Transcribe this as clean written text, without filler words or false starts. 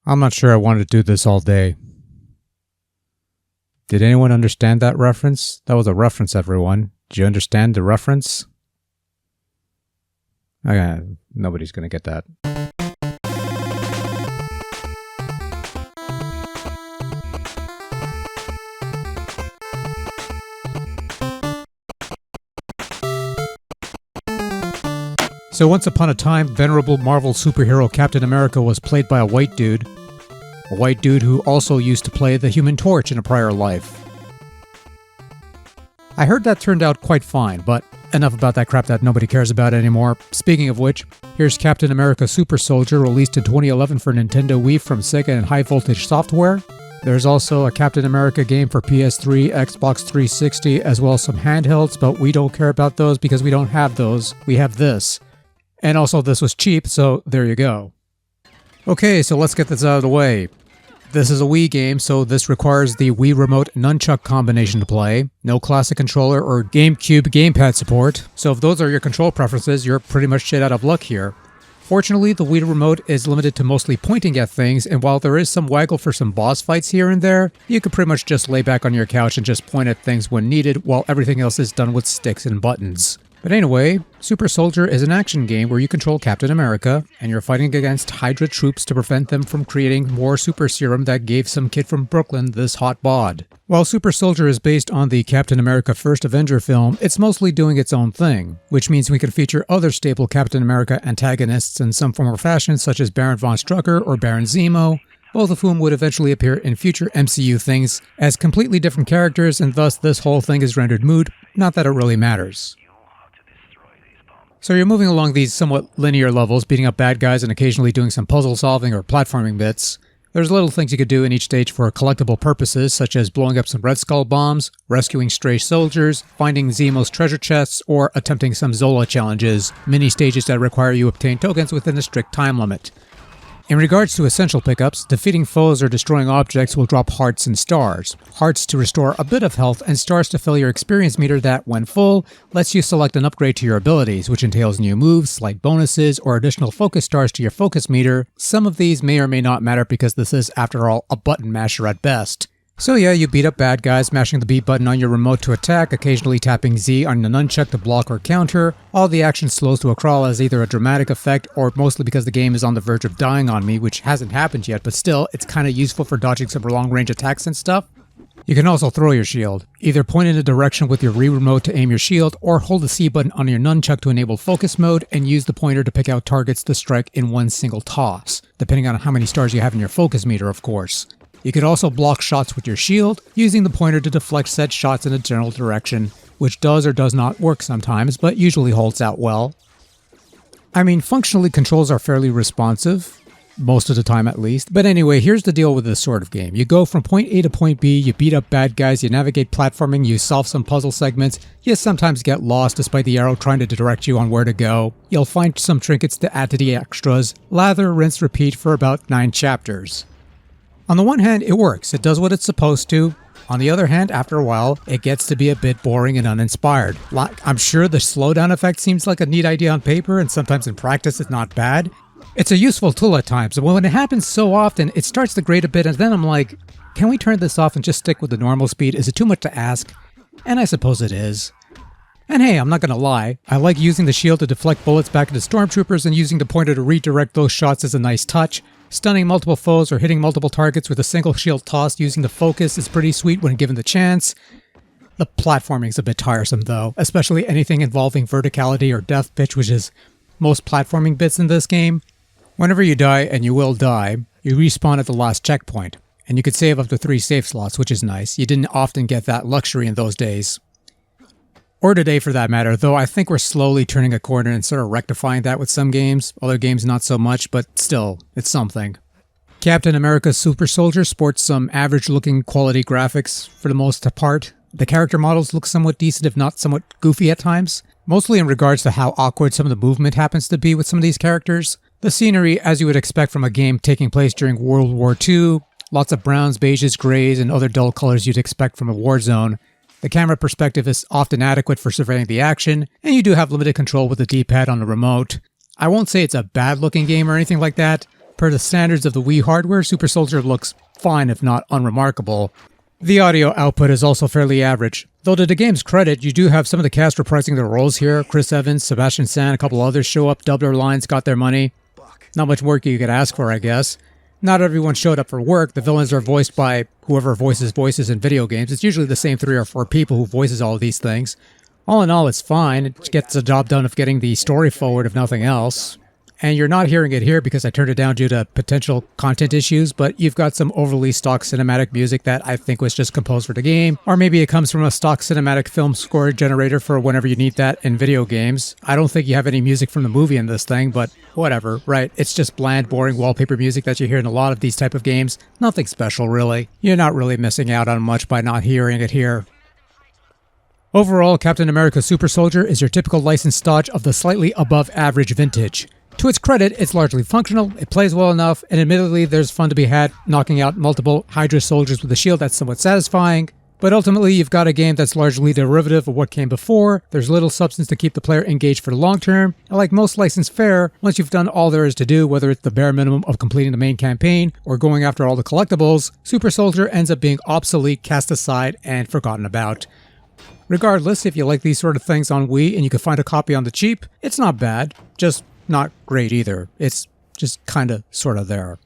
I'm not sure I wanted to do this all day. Did anyone understand that reference? That was a reference, everyone. Did you understand the reference? Okay, nobody's gonna get that. So once upon a time, venerable Marvel superhero Captain America was played by a white dude. A white dude who also used to play the Human Torch in a prior life. I heard that turned out quite fine, but enough about that crap that nobody cares about anymore. Speaking of which, here's Captain America Super Soldier, released in 2011 for Nintendo Wii from Sega and High Voltage Software. There's also a Captain America game for PS3, Xbox 360, as well as some handhelds, but we don't care about those because we don't have those. We have this. And also this was cheap, so there you go. Okay, so let's get this out of the way. This is a Wii game, so this requires the Wii Remote Nunchuck combination to play. No classic controller or GameCube gamepad support. So if those are your control preferences, you're pretty much shit out of luck here. Fortunately, the Wii Remote is limited to mostly pointing at things, and while there is some waggle for some boss fights here and there, you can pretty much just lay back on your couch and just point at things when needed, while everything else is done with sticks and buttons. But anyway, Super Soldier is an action game where you control Captain America, and you're fighting against Hydra troops to prevent them from creating more super serum that gave some kid from Brooklyn this hot bod. While Super Soldier is based on the Captain America First Avenger film, it's mostly doing its own thing, which means we can feature other staple Captain America antagonists in some form or fashion, such as Baron Von Strucker or Baron Zemo, both of whom would eventually appear in future MCU things as completely different characters, and thus this whole thing is rendered moot, not that it really matters. So you're moving along these somewhat linear levels, beating up bad guys and occasionally doing some puzzle solving or platforming bits. There's little things you could do in each stage for collectible purposes, such as blowing up some Red Skull bombs, rescuing stray soldiers, finding Zemo's treasure chests, or attempting some Zola challenges, mini stages that require you obtain tokens within a strict time limit. In regards to essential pickups, defeating foes or destroying objects will drop hearts and stars. Hearts to restore a bit of health, and stars to fill your experience meter that, when full, lets you select an upgrade to your abilities, which entails new moves, slight bonuses, or additional focus stars to your focus meter. Some of these may or may not matter because this is, after all, a button masher at best. So yeah, you beat up bad guys, mashing the B button on your remote to attack, occasionally tapping Z on the nunchuck to block or counter. All the action slows to a crawl as either a dramatic effect or mostly because the game is on the verge of dying on me, which hasn't happened yet, but still, it's kinda useful for dodging some long-range attacks and stuff. You can also throw your shield. Either point in a direction with your Wii Remote to aim your shield, or hold the C button on your nunchuck to enable focus mode, and use the pointer to pick out targets to strike in one single toss, depending on how many stars you have in your focus meter, of course. You could also block shots with your shield, using the pointer to deflect said shots in a general direction, which does or does not work sometimes, but usually holds out well. I mean, functionally controls are fairly responsive, most of the time at least, but anyway, here's the deal with this sort of game. You go from point A to point B, you beat up bad guys, you navigate platforming, you solve some puzzle segments, you sometimes get lost despite the arrow trying to direct you on where to go, you'll find some trinkets to add to the extras, lather, rinse, repeat for about 9 chapters. On the one hand, it works. It does what it's supposed to. On the other hand, after a while, it gets to be a bit boring and uninspired. I'm sure the slowdown effect seems like a neat idea on paper, and sometimes in practice it's not bad. It's a useful tool at times, but when it happens so often, it starts to grate a bit, and then I'm like, can we turn this off and just stick with the normal speed? Is it too much to ask? And I suppose it is. And hey, I'm not gonna lie, I like using the shield to deflect bullets back into stormtroopers, and using the pointer to redirect those shots is a nice touch. Stunning multiple foes or hitting multiple targets with a single shield toss using the focus is pretty sweet when given the chance. The platforming's a bit tiresome though, especially anything involving verticality or death pitch, which is most platforming bits in this game. Whenever you die, and you will die, you respawn at the last checkpoint, and you could save up to 3 save slots, which is nice. You didn't often get that luxury in those days. Or today for that matter, though I think we're slowly turning a corner and sort of rectifying that with some games. Other games not so much, but still, it's something. Captain America Super Soldier sports some average-looking quality graphics for the most part. The character models look somewhat decent, if not somewhat goofy at times, mostly in regards to how awkward some of the movement happens to be with some of these characters. The scenery, as you would expect from a game taking place during World War II, lots of browns, beiges, grays, and other dull colors you'd expect from a war zone. The camera perspective is often adequate for surveying the action, and you do have limited control with the D-pad on the remote. I won't say it's a bad-looking game or anything like that. Per the standards of the Wii hardware, Super Soldier looks fine if not unremarkable. The audio output is also fairly average. Though to the game's credit, you do have some of the cast reprising their roles here. Chris Evans, Sebastian Stan, a couple others show up, dubbed their lines, got their money. Not much work you could ask for, I guess. Not everyone showed up for work. The villains are voiced by whoever voices voices in video games. It's usually the same 3 or 4 people who voices all of these things. All in all, it's fine. It gets the job done of getting the story forward, if nothing else. And you're not hearing it here because I turned it down due to potential content issues, but you've got some overly stock cinematic music that I think was just composed for the game. Or maybe it comes from a stock cinematic film score generator for whenever you need that in video games. I don't think you have any music from the movie in this thing, but whatever, right? It's just bland, boring wallpaper music that you hear in a lot of these type of games. Nothing special, really. You're not really missing out on much by not hearing it here. Overall, Captain America Super Soldier is your typical licensed dodge of the slightly above average vintage. To its credit, it's largely functional, it plays well enough, and admittedly there's fun to be had knocking out multiple Hydra soldiers with a shield that's somewhat satisfying, but ultimately you've got a game that's largely derivative of what came before, there's little substance to keep the player engaged for the long term, and like most licensed fare, once you've done all there is to do, whether it's the bare minimum of completing the main campaign or going after all the collectibles, Super Soldier ends up being obsolete, cast aside, and forgotten about. Regardless, if you like these sort of things on Wii and you can find a copy on the cheap, it's not bad, just not great either. It's just kinda sorta there.